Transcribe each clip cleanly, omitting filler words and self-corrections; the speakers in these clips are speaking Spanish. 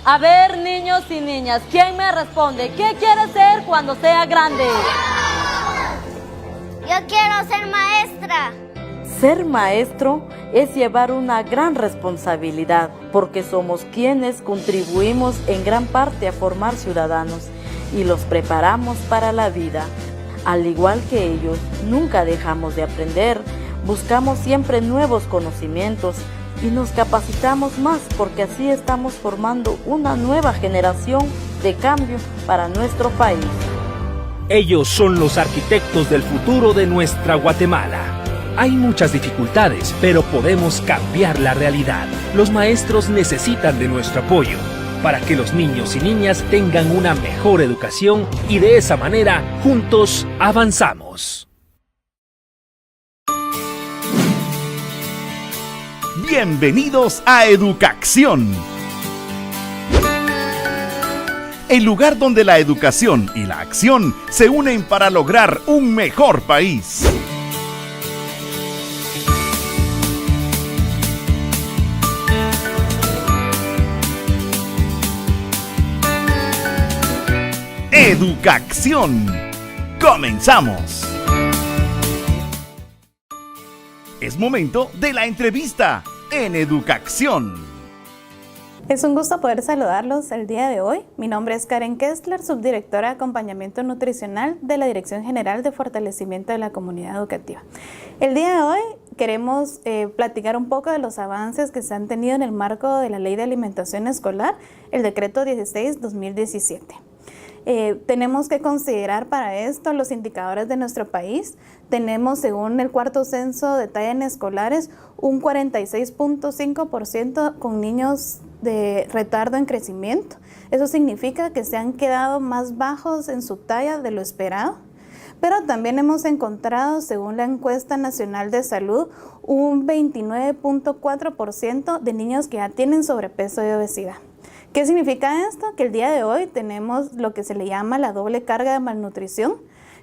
A ver, niños y niñas, ¿quién me responde? ¿Qué quiere ser cuando sea grande? Yo quiero ser maestra. Ser maestro es llevar una gran responsabilidad, porque somos quienes contribuimos en gran parte a formar ciudadanos y los preparamos para la vida. Al igual que ellos, nunca dejamos de aprender, buscamos siempre nuevos conocimientos y nos capacitamos más, porque así estamos formando una nueva generación de cambio para nuestro país. Ellos son los arquitectos del futuro de nuestra Guatemala. Hay muchas dificultades, pero podemos cambiar la realidad. Los maestros necesitan de nuestro apoyo para que los niños y niñas tengan una mejor educación y de esa manera, juntos, avanzamos. Bienvenidos a Educación, el lugar donde la educación y la acción se unen para lograr un mejor país. Educación. Comenzamos. Es momento de la entrevista en Educación. Es un gusto poder saludarlos el día de hoy. Mi nombre es Karen Kessler, subdirectora de Acompañamiento Nutricional de la Dirección General de Fortalecimiento de la Comunidad Educativa. El día de hoy queremos platicar un poco de los avances que se han tenido en el marco de la Ley de Alimentación Escolar, el Decreto 16-2017. Tenemos que considerar para esto los indicadores de nuestro país. Tenemos, según el cuarto censo de talla en escolares, un 46.5% con niños de retardo en crecimiento. Eso significa que se han quedado más bajos en su talla de lo esperado. Pero también hemos encontrado, según la encuesta nacional de salud, un 29.4% de niños que ya tienen sobrepeso y obesidad. ¿Qué significa esto? Que el día de hoy tenemos lo que se le llama la doble carga de malnutrición,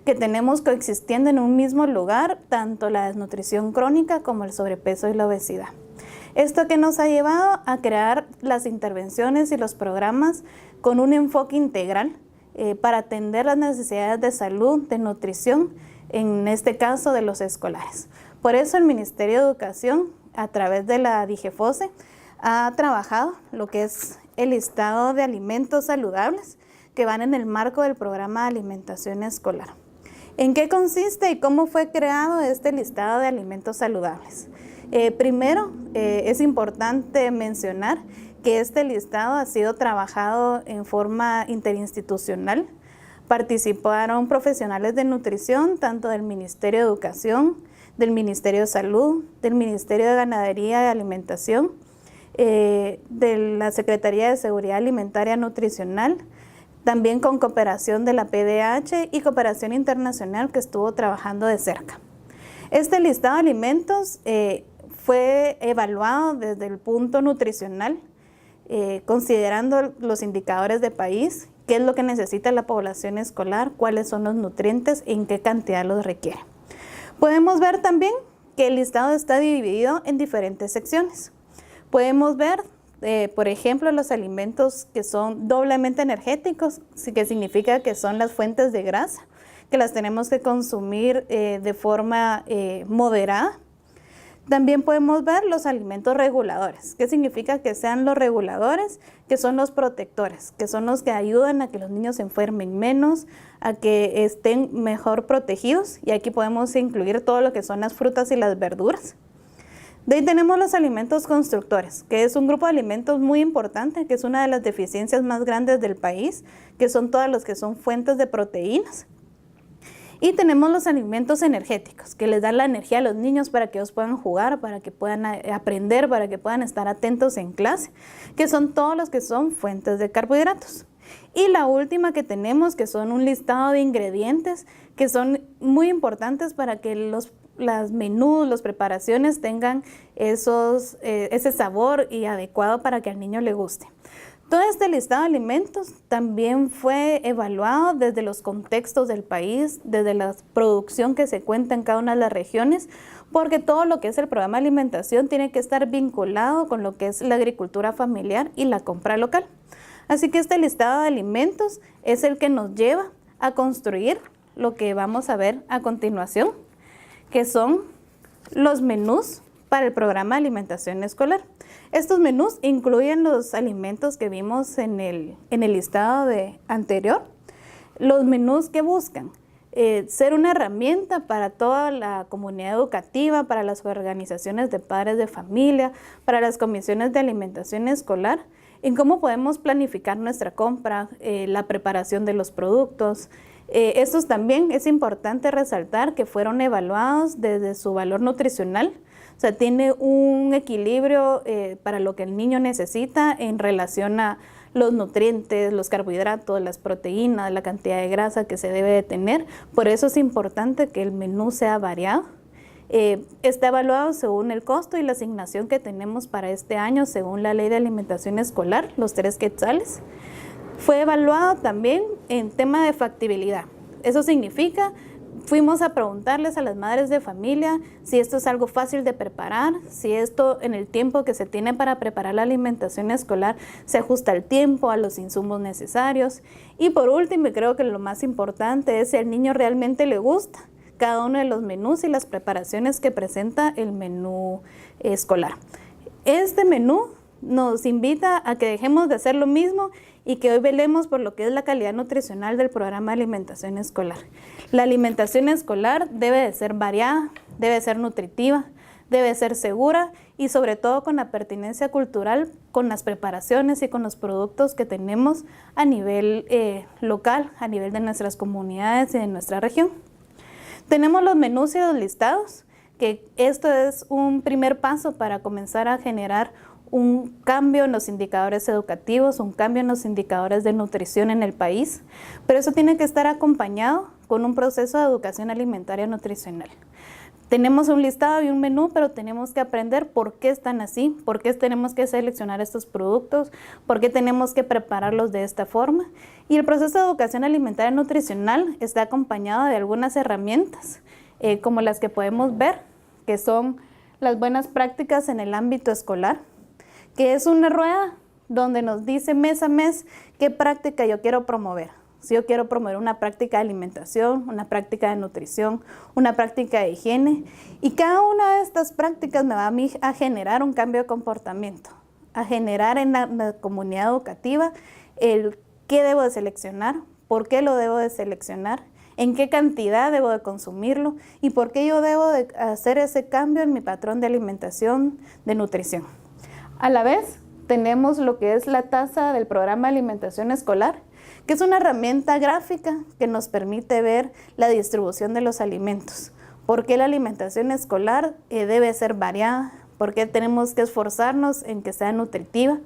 que tenemos coexistiendo en un mismo lugar tanto la desnutrición crónica como el sobrepeso y la obesidad. Esto que nos ha llevado a crear las intervenciones y los programas con un enfoque integral para atender las necesidades de salud, de nutrición, en este caso de los escolares. Por eso el Ministerio de Educación, a través de la DIGEFOSE, ha trabajado lo que es el listado de alimentos saludables que van en el marco del programa de alimentación escolar. ¿En qué consiste y cómo fue creado este listado de alimentos saludables? Primero, es importante mencionar que este listado ha sido trabajado en forma interinstitucional. Participaron profesionales de nutrición, tanto del Ministerio de Educación, del Ministerio de Salud, del Ministerio de Ganadería y Alimentación, de la Secretaría de Seguridad Alimentaria Nutricional, también con cooperación de la PDH y cooperación internacional que estuvo trabajando de cerca. Este listado de alimentos fue evaluado desde el punto nutricional, considerando los indicadores de país, qué es lo que necesita la población escolar, cuáles son los nutrientes y en qué cantidad los requiere. Podemos ver también que el listado está dividido en diferentes secciones. Podemos ver, por ejemplo, los alimentos que son doblemente energéticos, que significa que son las fuentes de grasa, que las tenemos que consumir de forma moderada. También podemos ver los alimentos reguladores, que significa que sean los reguladores, que son los protectores, que son los que ayudan a que los niños se enfermen menos, a que estén mejor protegidos, y aquí podemos incluir todo lo que son las frutas y las verduras. De ahí tenemos los alimentos constructores, que es un grupo de alimentos muy importante, que es una de las deficiencias más grandes del país, que son todos los que son fuentes de proteínas. Y tenemos los alimentos energéticos, que les dan la energía a los niños para que ellos puedan jugar, para que puedan aprender, para que puedan estar atentos en clase, que son todos los que son fuentes de carbohidratos. Y la última que tenemos, que son un listado de ingredientes, que son muy importantes para que los menús, las preparaciones tengan ese sabor y adecuado para que al niño le guste. Todo este listado de alimentos también fue evaluado desde los contextos del país, desde la producción que se cuenta en cada una de las regiones, porque todo lo que es el programa de alimentación tiene que estar vinculado con lo que es la agricultura familiar y la compra local. Así que este listado de alimentos es el que nos lleva a construir lo que vamos a ver a continuación, que son los menús para el programa de alimentación escolar. Estos menús incluyen los alimentos que vimos en el listado anterior, los menús que buscan ser una herramienta para toda la comunidad educativa, para las organizaciones de padres de familia, para las comisiones de alimentación escolar, en cómo podemos planificar nuestra compra, la preparación de los productos. Estos también es importante resaltar que fueron evaluados desde su valor nutricional, o sea, tiene un equilibrio para lo que el niño necesita en relación a los nutrientes, los carbohidratos, las proteínas, la cantidad de grasa que se debe de tener. Por eso es importante que el menú sea variado. Está evaluado según el costo y la asignación que tenemos para este año según la Ley de Alimentación Escolar, los 3 quetzales. Fue evaluado también en tema de factibilidad. Eso significa, fuimos a preguntarles a las madres de familia si esto es algo fácil de preparar, si esto en el tiempo que se tiene para preparar la alimentación escolar se ajusta al tiempo, a los insumos necesarios. Y por último, y creo que lo más importante es si al niño realmente le gusta cada uno de los menús y las preparaciones que presenta el menú escolar. Este menú nos invita a que dejemos de hacer lo mismo y que hoy velemos por lo que es la calidad nutricional del programa de alimentación escolar. La alimentación escolar debe de ser variada, debe ser nutritiva, debe ser segura y sobre todo con la pertinencia cultural, con las preparaciones y con los productos que tenemos a nivel local, a nivel de nuestras comunidades y de nuestra región. Tenemos los menús y los listados, que esto es un primer paso para comenzar a generar un cambio en los indicadores educativos, un cambio en los indicadores de nutrición en el país, pero eso tiene que estar acompañado con un proceso de educación alimentaria nutricional. Tenemos un listado y un menú, pero tenemos que aprender por qué están así, por qué tenemos que seleccionar estos productos, por qué tenemos que prepararlos de esta forma. Y el proceso de educación alimentaria nutricional está acompañado de algunas herramientas, como las que podemos ver, que son las buenas prácticas en el ámbito escolar, que es una rueda donde nos dice mes a mes qué práctica yo quiero promover. Si yo quiero promover una práctica de alimentación, una práctica de nutrición, una práctica de higiene, y cada una de estas prácticas me va a generar un cambio de comportamiento, a generar en la comunidad educativa el qué debo de seleccionar, por qué lo debo de seleccionar, en qué cantidad debo de consumirlo y por qué yo debo de hacer ese cambio en mi patrón de alimentación, de nutrición. A la vez, tenemos lo que es la tasa del programa de alimentación escolar, que es una herramienta gráfica que nos permite ver la distribución de los alimentos. ¿Por qué la alimentación escolar debe ser variada? ¿Por qué tenemos que esforzarnos en que sea nutritiva?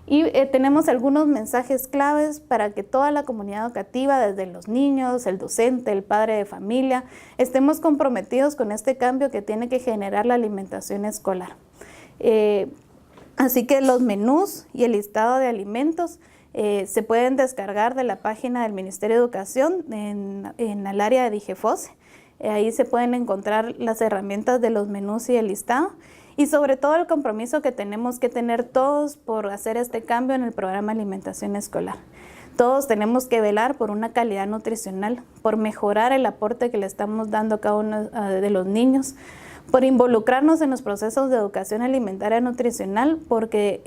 Y tenemos algunos mensajes claves para que toda la comunidad educativa, desde los niños, el docente, el padre de familia, estemos comprometidos con este cambio que tiene que generar la alimentación escolar. Así que los menús y el listado de alimentos se pueden descargar de la página del Ministerio de Educación en el área de DIGEFOSE. Ahí se pueden encontrar las herramientas de los menús y el listado y sobre todo el compromiso que tenemos que tener todos por hacer este cambio en el programa de alimentación escolar. Todos tenemos que velar por una calidad nutricional, por mejorar el aporte que le estamos dando a cada uno de los niños, por involucrarnos en los procesos de educación alimentaria nutricional, porque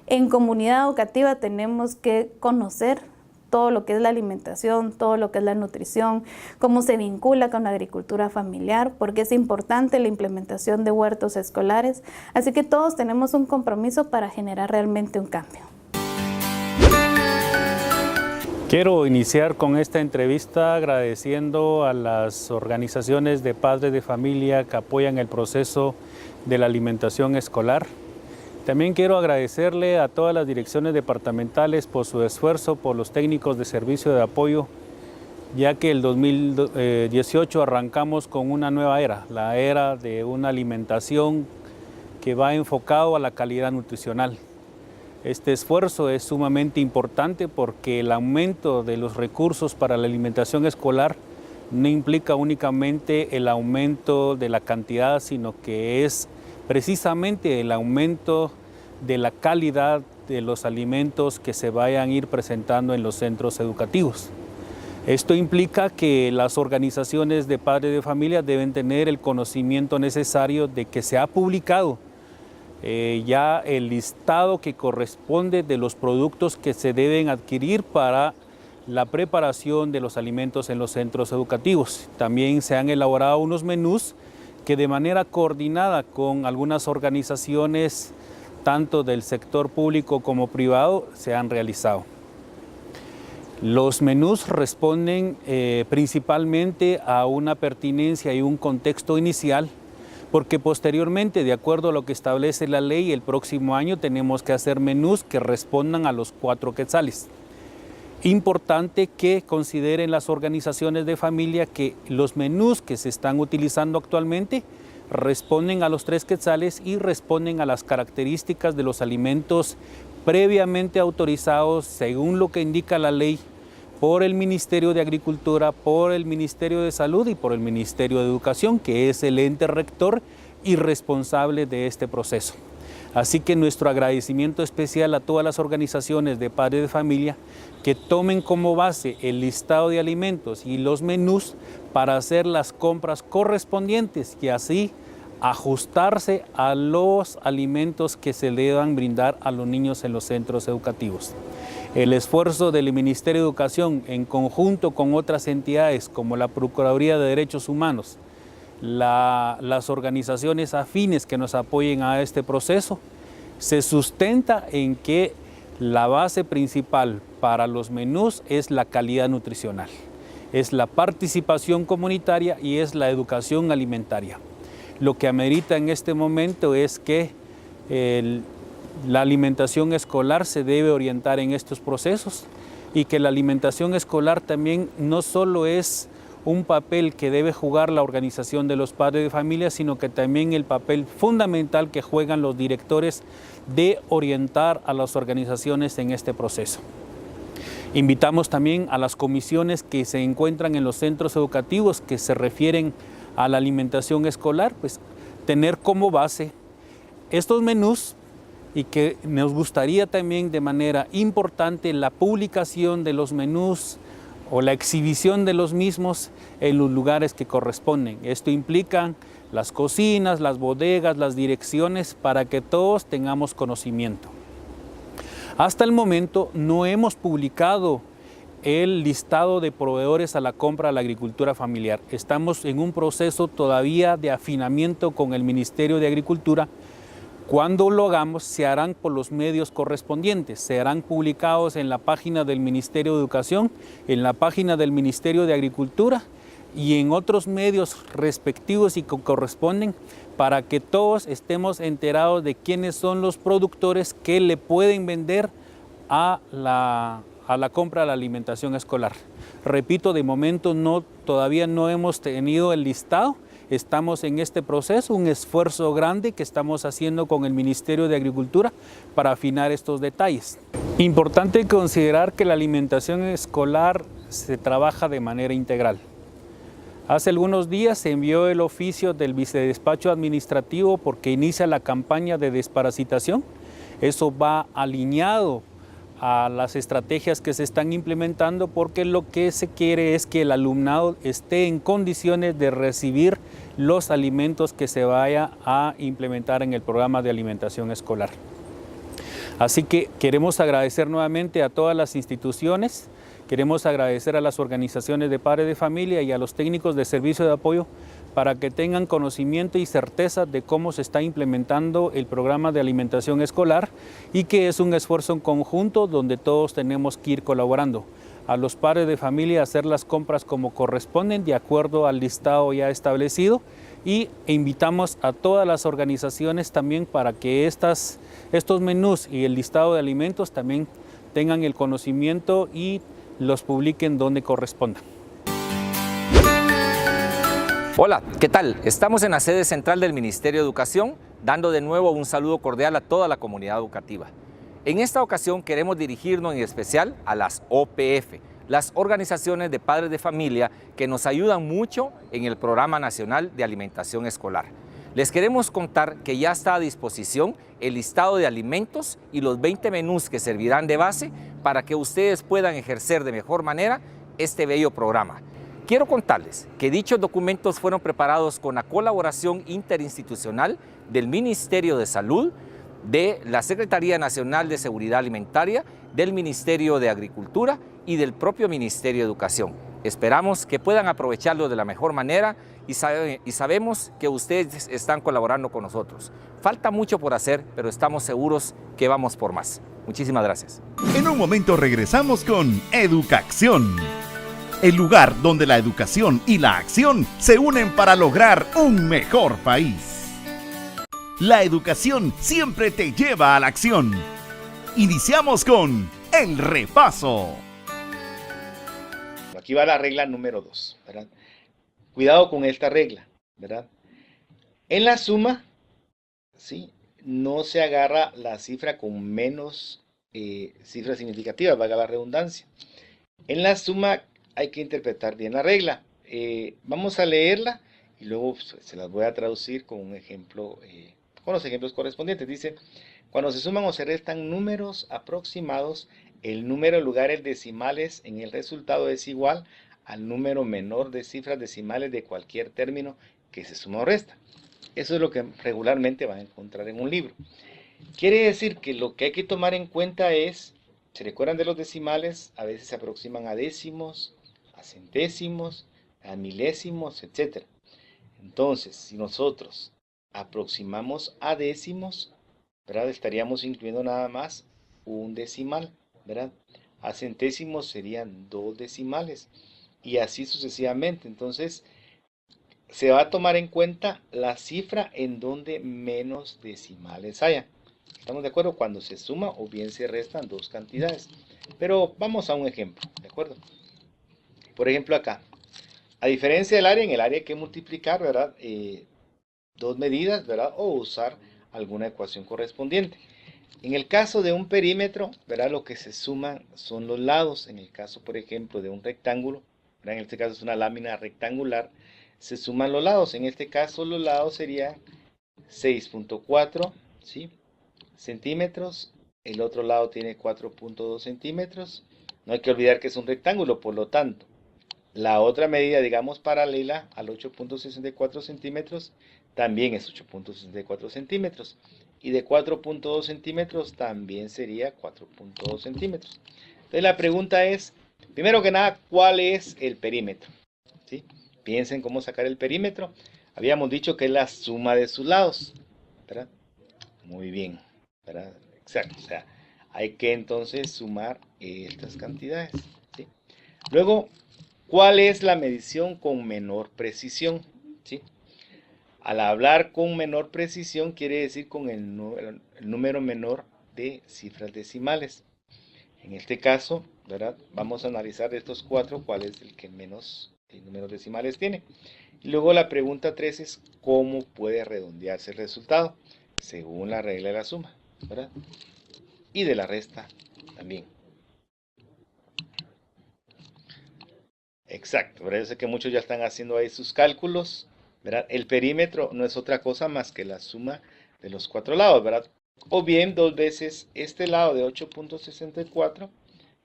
en comunidad educativa tenemos que conocer todo lo que es la alimentación, todo lo que es la nutrición, cómo se vincula con la agricultura familiar, porque es importante la implementación de huertos escolares. Así que todos tenemos un compromiso para generar realmente un cambio. Quiero iniciar con esta entrevista agradeciendo a las organizaciones de padres de familia que apoyan el proceso de la alimentación escolar. También quiero agradecerle a todas las direcciones departamentales por su esfuerzo, por los técnicos de servicio de apoyo, ya que el 2018 arrancamos con una nueva era, la era de una alimentación que va enfocado a la calidad nutricional. Este esfuerzo es sumamente importante porque el aumento de los recursos para la alimentación escolar no implica únicamente el aumento de la cantidad, sino que es precisamente el aumento de la calidad de los alimentos que se vayan a ir presentando en los centros educativos. Esto implica que las organizaciones de padres de familia deben tener el conocimiento necesario de que se ha publicado ya el listado que corresponde de los productos que se deben adquirir para la preparación de los alimentos en los centros educativos. También se han elaborado unos menús que de manera coordinada con algunas organizaciones, tanto del sector público como privado, se han realizado. Los menús responden principalmente a una pertinencia y un contexto inicial, porque posteriormente, de acuerdo a lo que establece la ley, el próximo año tenemos que hacer menús que respondan a los 4 quetzales. Importante que consideren las organizaciones de familia que los menús que se están utilizando actualmente responden a los 3 quetzales y responden a las características de los alimentos previamente autorizados según lo que indica la ley por el Ministerio de Agricultura, por el Ministerio de Salud y por el Ministerio de Educación, que es el ente rector y responsable de este proceso. Así que nuestro agradecimiento especial a todas las organizaciones de padres de familia que tomen como base el listado de alimentos y los menús para hacer las compras correspondientes y así ajustarse a los alimentos que se le deban brindar a los niños en los centros educativos. El esfuerzo del Ministerio de Educación en conjunto con otras entidades como la Procuraduría de Derechos Humanos, las organizaciones afines que nos apoyen a este proceso, se sustenta en que la base principal para los menús es la calidad nutricional, es la participación comunitaria y es la educación alimentaria. Lo que amerita en este momento es que la alimentación escolar se debe orientar en estos procesos y que la alimentación escolar también no solo es un papel que debe jugar la organización de los padres de familia, sino que también el papel fundamental que juegan los directores de orientar a las organizaciones en este proceso. Invitamos también a las comisiones que se encuentran en los centros educativos que se refieren a la alimentación escolar, pues tener como base estos menús y que nos gustaría también de manera importante la publicación de los menús o la exhibición de los mismos en los lugares que corresponden. Esto implica las cocinas, las bodegas, las direcciones, para que todos tengamos conocimiento. Hasta el momento no hemos publicado el listado de proveedores a la compra a la agricultura familiar. Estamos en un proceso todavía de afinamiento con el Ministerio de Agricultura. Cuando lo hagamos, se harán por los medios correspondientes, serán publicados en la página del Ministerio de Educación, en la página del Ministerio de Agricultura y en otros medios respectivos y que corresponden para que todos estemos enterados de quiénes son los productores que le pueden vender a la compra de la alimentación escolar. Repito, de momento todavía no hemos tenido el listado. Estamos en este proceso, un esfuerzo grande que estamos haciendo con el Ministerio de Agricultura para afinar estos detalles. Importante considerar que la alimentación escolar se trabaja de manera integral. Hace algunos días se envió el oficio del vicedespacho administrativo porque inicia la campaña de desparasitación. Eso va alineado a las estrategias que se están implementando porque lo que se quiere es que el alumnado esté en condiciones de recibir los alimentos que se vaya a implementar en el programa de alimentación escolar. Así que queremos agradecer nuevamente a todas las instituciones, queremos agradecer a las organizaciones de padres de familia y a los técnicos de servicio de apoyo para que tengan conocimiento y certeza de cómo se está implementando el programa de alimentación escolar y que es un esfuerzo en conjunto donde todos tenemos que ir colaborando. A los padres de familia hacer las compras como corresponden de acuerdo al listado ya establecido y invitamos a todas las organizaciones también para que estos menús y el listado de alimentos también tengan el conocimiento y los publiquen donde corresponda. Hola, ¿qué tal? Estamos en la sede central del Ministerio de Educación, dando de nuevo un saludo cordial a toda la comunidad educativa. En esta ocasión queremos dirigirnos en especial a las OPF, las organizaciones de padres de familia que nos ayudan mucho en el Programa Nacional de Alimentación Escolar. Les queremos contar que ya está a disposición el listado de alimentos y los 20 menús que servirán de base para que ustedes puedan ejercer de mejor manera este bello programa. Quiero contarles que dichos documentos fueron preparados con la colaboración interinstitucional del Ministerio de Salud, de la Secretaría Nacional de Seguridad Alimentaria, del Ministerio de Agricultura y del propio Ministerio de Educación. Esperamos que puedan aprovecharlo de la mejor manera y sabemos que ustedes están colaborando con nosotros. Falta mucho por hacer, pero estamos seguros que vamos por más. Muchísimas gracias. En un momento regresamos con Educación, el lugar donde la educación y la acción se unen para lograr un mejor país. La educación siempre te lleva a la acción. Iniciamos con el repaso. Aquí va la regla número 2, ¿verdad? Cuidado con esta regla, ¿verdad? En la suma, ¿sí?, no se agarra la cifra con menos cifras significativas, valga la redundancia. En la suma hay que interpretar bien la regla. Vamos a leerla y luego se las voy a traducir con un ejemplo, con los ejemplos correspondientes. Dice: cuando se suman o se restan números aproximados, el número de lugares decimales en el resultado es igual al número menor de cifras decimales de cualquier término que se suma o resta. Eso es lo que regularmente van a encontrar en un libro. Quiere decir que lo que hay que tomar en cuenta es, ¿se recuerdan de los decimales? A veces se aproximan a décimos, a centésimos, a milésimos, etc. Entonces, si nosotros aproximamos a décimos, ¿verdad?, estaríamos incluyendo nada más un decimal, ¿verdad? A centésimos serían 2 decimales y así sucesivamente. Entonces se va a tomar en cuenta la cifra en donde menos decimales haya. ¿Estamos de acuerdo? Cuando se suma o bien se restan dos cantidades. Pero vamos a un ejemplo, ¿de acuerdo? Por ejemplo acá, a diferencia del área, en el área hay que multiplicar, ¿verdad?, dos medidas, ¿verdad?, o usar alguna ecuación correspondiente. En el caso de un perímetro, ¿verdad?, lo que se suman son los lados. En el caso, por ejemplo, de un rectángulo, ¿verdad?, en este caso es una lámina rectangular, se suman los lados. En este caso los lados serían 6.4, ¿sí?, centímetros. El otro lado tiene 4.2 centímetros. No hay que olvidar que es un rectángulo, por lo tanto, la otra medida, digamos, paralela al 8.64 centímetros, también es 8.64 centímetros. Y de 4.2 centímetros también sería 4.2 centímetros. Entonces la pregunta es, primero que nada, ¿cuál es el perímetro? ¿Sí? Piensen cómo sacar el perímetro. Habíamos dicho que es la suma de sus lados, ¿verdad? Muy bien, ¿verdad? Exacto. O sea, hay que entonces sumar estas cantidades, ¿sí? Luego, ¿cuál es la medición con menor precisión? ¿Sí? Al hablar con menor precisión quiere decir con el número menor de cifras decimales. En este caso, ¿verdad?, vamos a analizar de estos 4 cuál es el que menos números decimales tiene. Y luego la pregunta 3 es ¿cómo puede redondearse el resultado? Según la regla de la suma, ¿verdad?, y de la resta también. Exacto, ¿verdad? Yo sé que muchos ya están haciendo ahí sus cálculos, ¿verdad? El perímetro no es otra cosa más que la suma de los 4 lados, ¿verdad? O bien 2 veces este lado de 8.64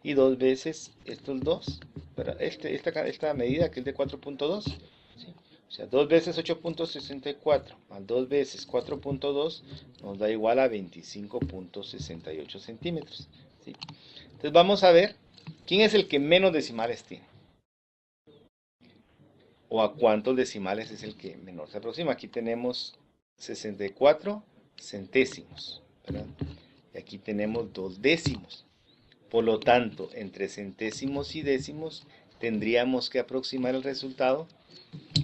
y 2 veces estos dos, ¿verdad? Esta medida que es de 4.2, ¿sí? O sea, 2 veces 8.64 más 2 veces 4.2 nos da igual a 25.68 centímetros, ¿sí? Entonces vamos a ver quién es el que menos decimales tiene. O a cuántos decimales es el que menor se aproxima. Aquí tenemos 64 centésimos, ¿verdad? Y aquí tenemos 2 décimos. Por lo tanto, entre centésimos y décimos tendríamos que aproximar el resultado,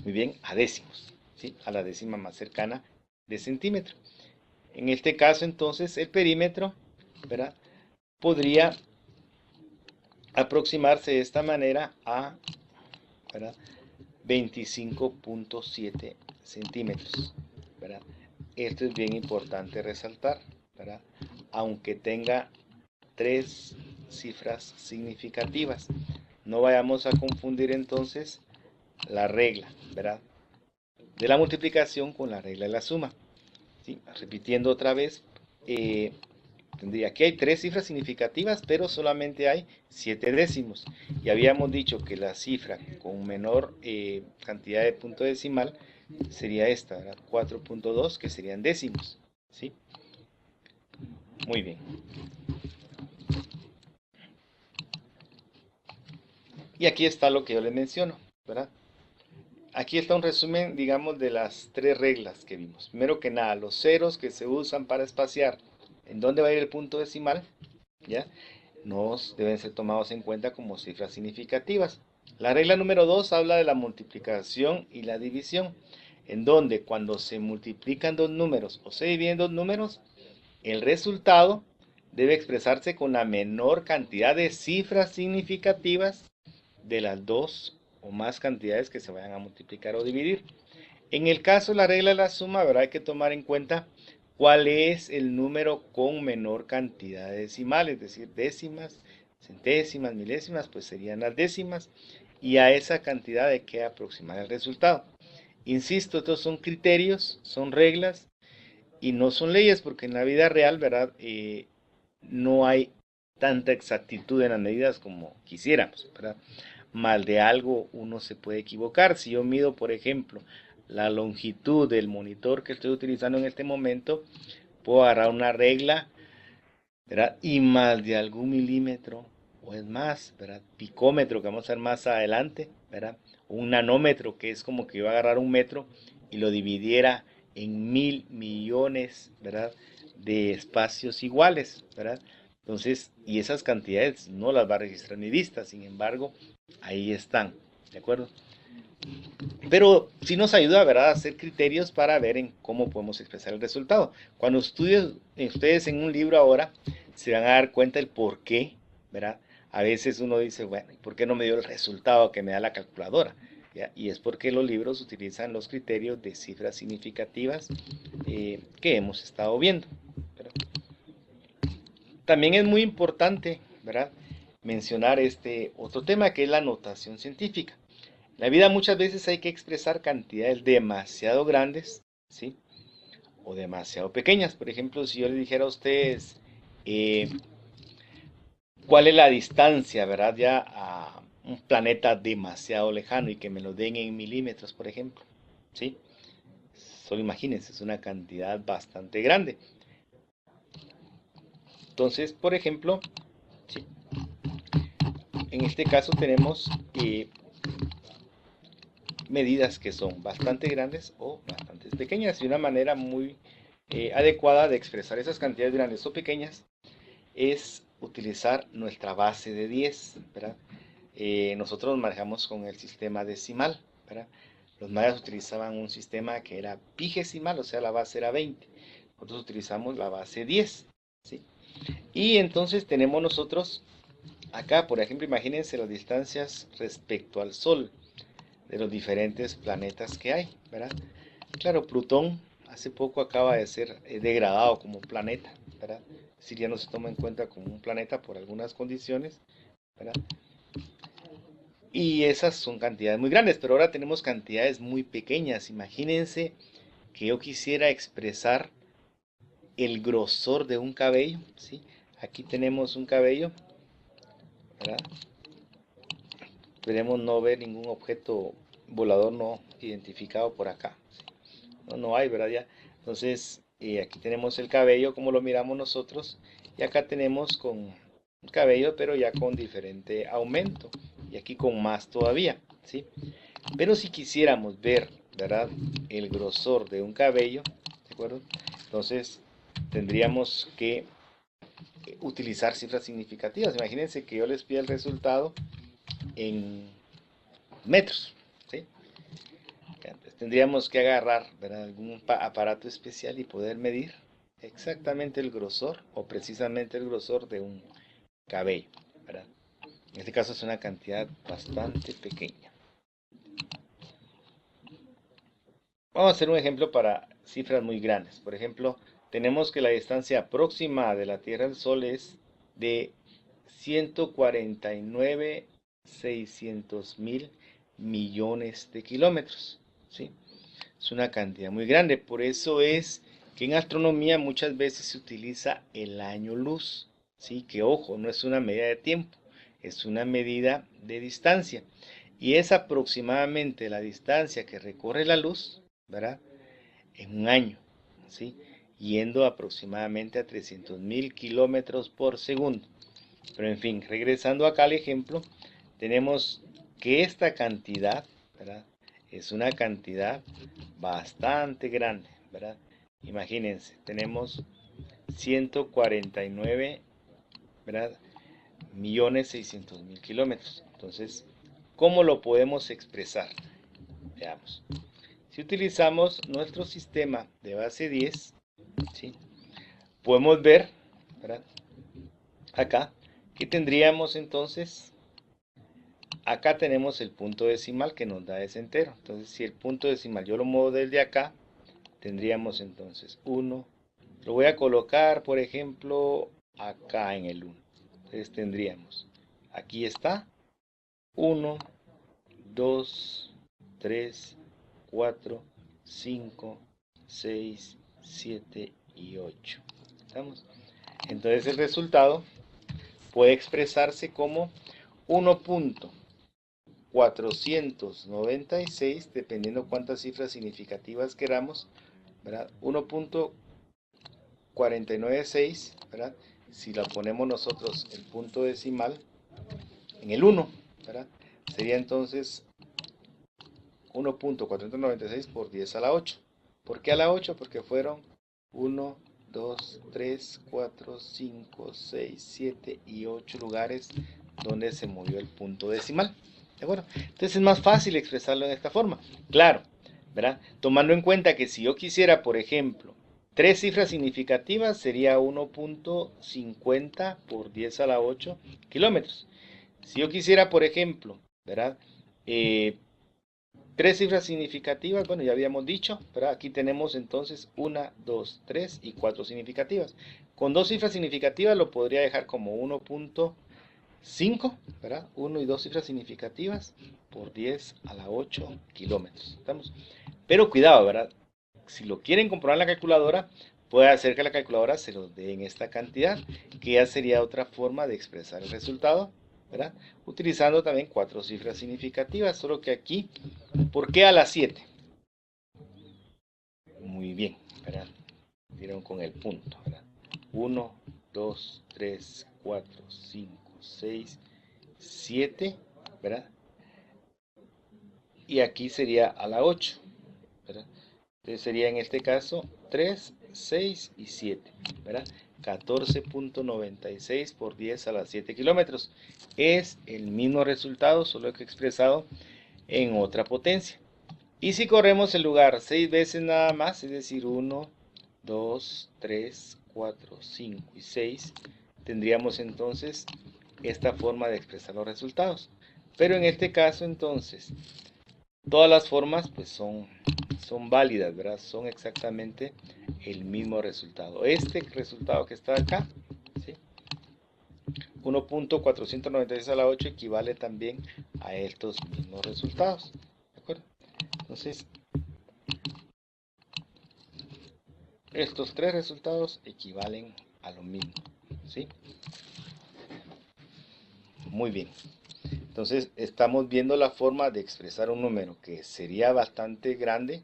muy bien, a décimos, ¿sí?, a la décima más cercana de centímetro. En este caso, entonces, el perímetro, ¿verdad?, podría aproximarse de esta manera a, ¿verdad?, 25.7 centímetros, ¿verdad? Esto es bien importante resaltar, ¿verdad?, aunque tenga 3 cifras significativas. No vayamos a confundir entonces la regla, ¿verdad? de la multiplicación con la regla de la suma. ¿Sí? Repitiendo otra vez, aquí hay 3 cifras significativas, pero solamente hay 7 décimos. Y habíamos dicho que la cifra con menor cantidad de punto decimal sería esta, 4.2, que serían décimos. ¿Sí? Muy bien. Y aquí está lo que yo les menciono, ¿verdad? Aquí está un resumen, digamos, de las 3 reglas que vimos. Primero que nada, los ceros que se usan para espaciar en dónde va a ir el punto decimal, ¿ya? Deben ser tomados en cuenta como cifras significativas. La regla número 2 habla de la multiplicación y la división, en donde cuando se multiplican 2 números o se dividen 2 números, el resultado debe expresarse con la menor cantidad de cifras significativas de las 2 o más cantidades que se vayan a multiplicar o dividir. En el caso de la regla de la suma, ¿verdad? Hay que tomar en cuenta cuál es el número con menor cantidad de decimales, es decir, décimas, centésimas, milésimas, pues serían las décimas, y a esa cantidad hay que aproximar el resultado. Insisto, estos son criterios, son reglas, y no son leyes, porque en la vida real, ¿verdad? No hay tanta exactitud en las medidas como quisiéramos, ¿verdad? Mal de algo uno se puede equivocar. Si yo mido, por ejemplo, la longitud del monitor que estoy utilizando en este momento, puedo agarrar una regla, ¿verdad? Y más de algún milímetro, o es más, ¿verdad? Picómetro, que vamos a ver más adelante, ¿verdad? Un nanómetro, que es como que yo agarrar un metro y lo dividiera en 1000 millones, ¿verdad? De espacios iguales, ¿verdad? Entonces, y esas cantidades no las va a registrar mi vista, sin embargo, ahí están, ¿de acuerdo? Pero sí nos ayuda, ¿verdad?, a hacer criterios para ver en cómo podemos expresar el resultado. Cuando estudien ustedes en un libro ahora, se van a dar cuenta del por qué, ¿verdad? A veces uno dice, bueno, ¿y por qué no me dio el resultado que me da la calculadora? ¿Ya? Y es porque los libros utilizan los criterios de cifras significativas que hemos estado viendo, ¿verdad? También es muy importante, ¿verdad?, mencionar este otro tema, que es la notación científica. En la vida muchas veces hay que expresar cantidades demasiado grandes, ¿sí?, o demasiado pequeñas. Por ejemplo, si yo les dijera a ustedes cuál es la distancia, ¿verdad?, ya a un planeta demasiado lejano, y que me lo den en milímetros, por ejemplo, ¿sí? Solo imagínense, es una cantidad bastante grande. Entonces, por ejemplo, ¿sí?, en este caso tenemos medidas que son bastante grandes o bastante pequeñas, y una manera muy adecuada de expresar esas cantidades grandes o pequeñas es utilizar nuestra base de 10, ¿verdad? Nosotros manejamos con el sistema decimal, ¿verdad? Los mayas utilizaban un sistema que era vigesimal, o sea, la base era 20. Nosotros utilizamos la base 10, ¿sí? Y entonces tenemos nosotros acá, por ejemplo, imagínense las distancias respecto al Sol de los diferentes planetas que hay, ¿verdad? Claro, Plutón hace poco acaba de ser degradado como planeta, ¿verdad? Es decir, ya no se toma en cuenta como un planeta por algunas condiciones, ¿verdad? Y esas son cantidades muy grandes, pero ahora tenemos cantidades muy pequeñas. Imagínense que yo quisiera expresar el grosor de un cabello, ¿sí? Aquí tenemos un cabello, ¿verdad? Esperemos no ver ningún objeto volador no identificado por acá. No hay, ¿verdad? Ya. Entonces, aquí tenemos el cabello como lo miramos nosotros, y acá tenemos con un cabello, pero ya con diferente aumento, y aquí con más todavía, ¿sí? Pero si quisiéramos ver, ¿verdad?, el grosor de un cabello, ¿de acuerdo? Entonces, tendríamos que utilizar cifras significativas. Imagínense que yo les pida el resultado en metros, ¿sí? Entonces, tendríamos que agarrar, ¿verdad?, algún aparato especial y poder medir exactamente el grosor, o precisamente el grosor de un cabello, ¿verdad? En este caso es una cantidad bastante pequeña. Vamos a hacer un ejemplo para cifras muy grandes. Por ejemplo, tenemos que la distancia aproximada de la Tierra al Sol es de 149.600.000 millones de kilómetros, ¿sí? Es una cantidad muy grande. Por eso es que en astronomía muchas veces se utiliza el año luz. ¿Sí? Que ojo, no es una medida de tiempo, es una medida de distancia. Y es aproximadamente la distancia que recorre la luz, ¿verdad? En un año, ¿sí? Yendo aproximadamente a 300.000 kilómetros por segundo. Pero en fin, regresando acá al ejemplo, tenemos que esta cantidad, ¿verdad? Es una cantidad bastante grande, ¿verdad? Imagínense, tenemos 149, ¿verdad? 1.600.000 kilómetros. Entonces, ¿cómo lo podemos expresar? Veamos. Si utilizamos nuestro sistema de base 10, ¿sí? Podemos ver, ¿verdad? Acá, que tendríamos entonces, acá tenemos el punto decimal que nos da ese entero. Entonces, si el punto decimal yo lo muevo desde acá, tendríamos entonces 1. Lo voy a colocar, por ejemplo, acá en el 1. Entonces tendríamos, aquí está, 1, 2, 3, 4, 5, 6, 7 y 8. ¿Estamos? Entonces el resultado puede expresarse como 1.496, dependiendo cuántas cifras significativas queramos, ¿verdad? 1.496, ¿verdad? Si la ponemos nosotros el punto decimal en el 1, ¿verdad? Sería entonces 1.496 por 10 a la 8. ¿Por qué a la 8? Porque fueron 1, 2, 3, 4, 5, 6, 7 y 8 lugares donde se movió el punto decimal. ¿De acuerdo? Entonces es más fácil expresarlo en esta forma. Claro, ¿verdad? Tomando en cuenta que si yo quisiera, por ejemplo, 3 cifras significativas, sería 1.50 por 10 a la 8 kilómetros. Si yo quisiera, por ejemplo, ¿verdad? 3 cifras significativas, bueno, ya habíamos dicho, ¿verdad? Aquí tenemos entonces 1, 2, 3 y 4 significativas. Con 2 cifras significativas lo podría dejar como 1.5, ¿verdad? 1 y 2 cifras significativas por 10 a la 8 kilómetros. ¿Estamos? Pero cuidado, ¿verdad? Si lo quieren comprobar en la calculadora, puede hacer que la calculadora se los dé en esta cantidad, que ya sería otra forma de expresar el resultado, ¿verdad? Utilizando también 4 cifras significativas, solo que aquí, ¿por qué a las 7? Muy bien, ¿verdad? Vieron con el punto, ¿verdad? 1, 2, 3, 4, 5, 6, 7, ¿verdad? Y aquí sería a la 8, ¿verdad? Entonces sería en este caso 3, 6 y 7, ¿verdad? 14.96 por 10 a la 7 kilómetros. Es el mismo resultado, solo que expresado en otra potencia. Y si corremos el lugar 6 veces nada más, es decir, 1, 2, 3, 4, 5 y 6, tendríamos entonces esta forma de expresar los resultados. Pero en este caso entonces, todas las formas pues son válidas, ¿verdad? Son exactamente el mismo resultado. Este resultado que está acá, ¿sí? 1.496 a la 8 equivale también a estos mismos resultados. ¿De acuerdo? Entonces, estos 3 resultados equivalen a lo mismo, ¿sí? Muy bien. Entonces, estamos viendo la forma de expresar un número que sería bastante grande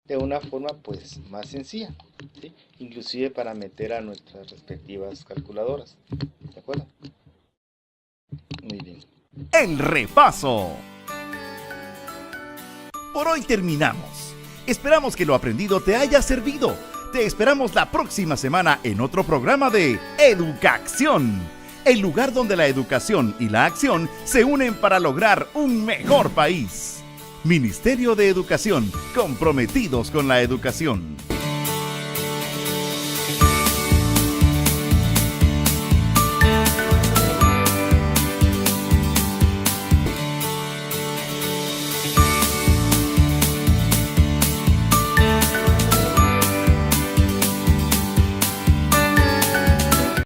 de una forma pues más sencilla, ¿sí? Inclusive para meter a nuestras respectivas calculadoras. ¿De acuerdo? Muy bien. El repaso. Por hoy terminamos. Esperamos que lo aprendido te haya servido. Te esperamos la próxima semana en otro programa de Educacción, el lugar donde la educación y la acción se unen para lograr un mejor país. Ministerio de Educación, comprometidos con la educación.